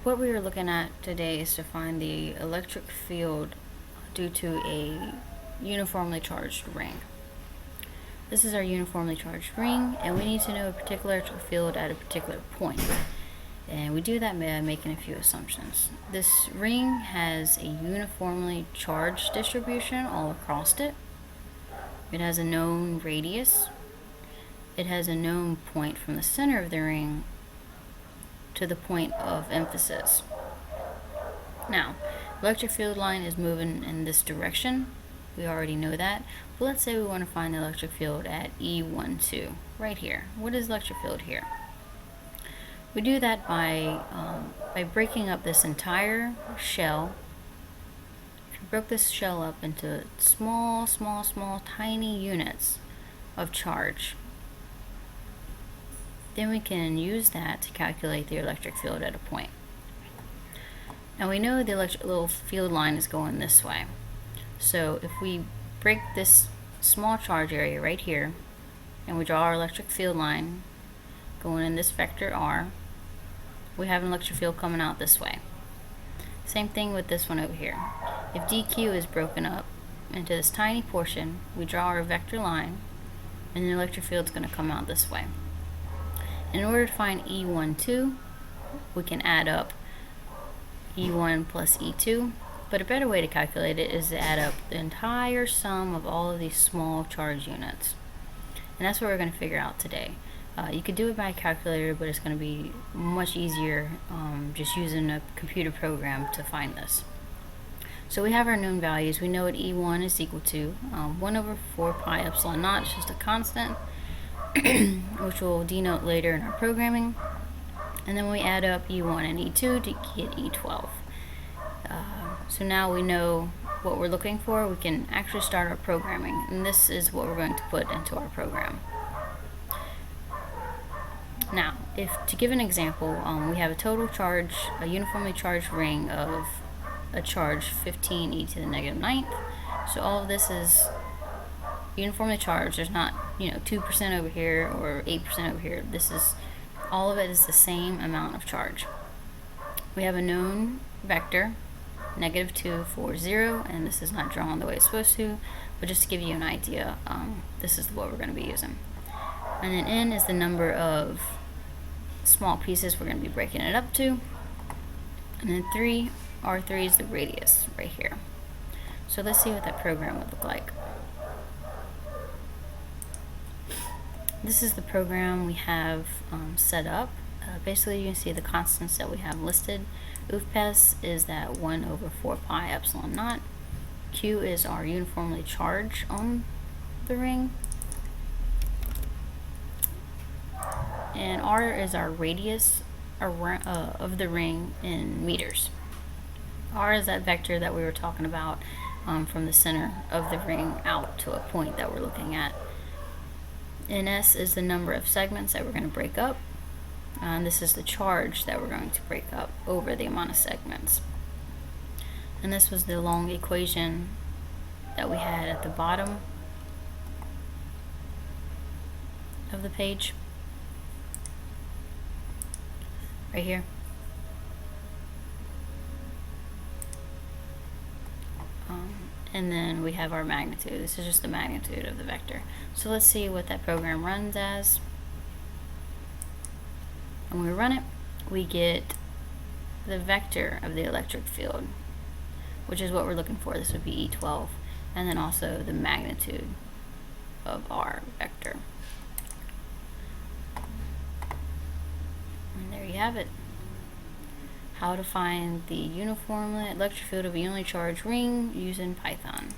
what we are looking at today is to find the electric field due to a uniformly charged ring. This is our uniformly charged ring, and we need to know a particular electric field at a particular point. And we do that by making a few assumptions. This ring has a uniformly charged distribution all across it. It has a known radius. It has a known point from the center of the ring to the point of emphasis. Now, electric field line is moving in this direction. We already know that. But let's say we want to find the electric field at E12, right here. What is electric field here? We do that by breaking up this entire shell. If you broke this shell up into small, tiny units of charge, then we can use that to calculate the electric field at a point. Now we know the electric little field line is going this way. So if we break this small charge area right here, and we draw our electric field line going in this vector R, we have an electric field coming out this way. Same thing with this one over here. If dq is broken up into this tiny portion, we draw our vector line, and the electric field is going to come out this way. In order to find E12, we can add up E1 plus E2, but a better way to calculate it is to add up the entire sum of all of these small charge units. And that's what we're going to figure out today. You could do it by a calculator, but it's going to be much easier just using a computer program to find this. So we have our known values. We know what E1 is equal to 1 over 4 pi epsilon naught. It's just a constant, which we'll denote later in our programming. And then we add up E1 and E2 to get E12. So now we know what we're looking for. We can actually start our programming, and this is what we're going to put into our program. Now, if to give an example, we have a total charge, a uniformly charged ring of a charge 15 e to the negative 9th. So all of this is uniformly charged. There's not, 2% over here or 8% over here. All of it is the same amount of charge. We have a known vector, -2, 4, 0, and this is not drawn the way it's supposed to, but just to give you an idea, this is what we're going to be using. And then n is the number of small pieces we're going to be breaking it up to. And then R3 is the radius right here. So let's see what that program would look like. This is the program we have set up. Basically, you can see the constants that we have listed. Vpython is that 1 over 4 pi epsilon naught. Q is our uniformly charged on the ring. And R is our radius of the ring in meters. R is that vector that we were talking about from the center of the ring out to a point that we're looking at. And S is the number of segments that we're going to break up. And this is the charge that we're going to break up over the amount of segments. And this was the long equation that we had at the bottom of the page. Right here. And then we have our magnitude. This is just the magnitude of the vector. So let's see what that program runs as. When we run it, we get the vector of the electric field, which is what we're looking for. This would be E12, and then also the magnitude of our vector. And there you have it. How to find the uniform electric field of a unitary charged ring using Python.